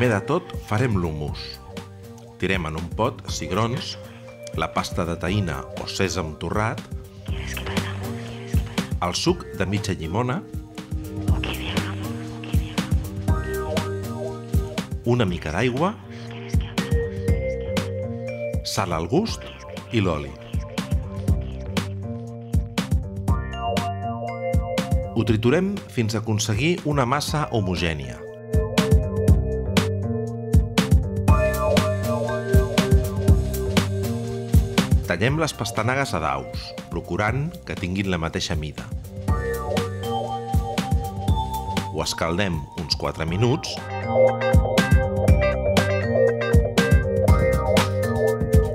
Primer de tot farem l'humus. Tirem en un pot cigrons, la pasta de tahina o sèsam torrat, el suc de mitja llimona, una mica d'aigua, sal al gust i l'oli. Ho triturem fins a aconseguir una massa homogènia. Tallem les pastanagues a daus, procurant que tinguin la mateixa mida. Ho escaldem uns 4 minuts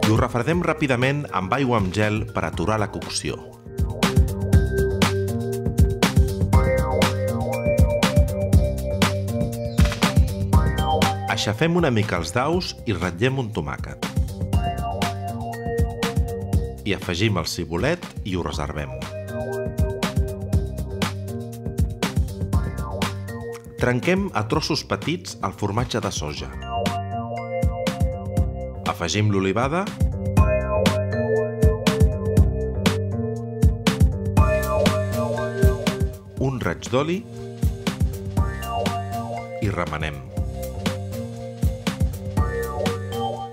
i ho refredem ràpidament amb aigua amb gel per aturar la cocció. Aixafem una mica els daus i ratllem un tomàquet. I afegim el cibulet i ho reservem. Trenquem a trossos petits el formatge de soja. Afegim l'olivada un raig d'oli i remenem.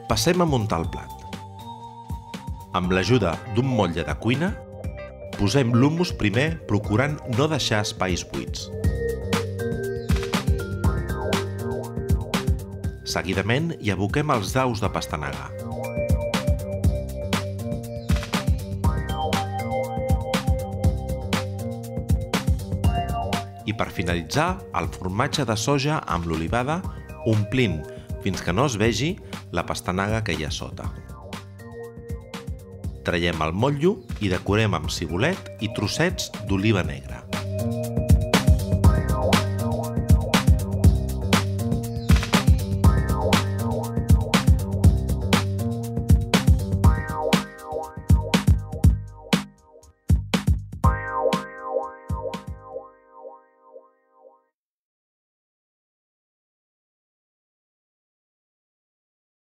Passem a muntar el plat. Amb l'ajuda d'un motlle de cuina, posem l'humus primer procurant no deixar espais buits. Seguidament hi aboquem els daus de pastanaga. I per finalitzar, el formatge de soja amb l'olivada, omplint fins que no es vegi la pastanaga que hi ha sota. Traiem el motllo i decorem amb cibulet i trossets d'oliva negra.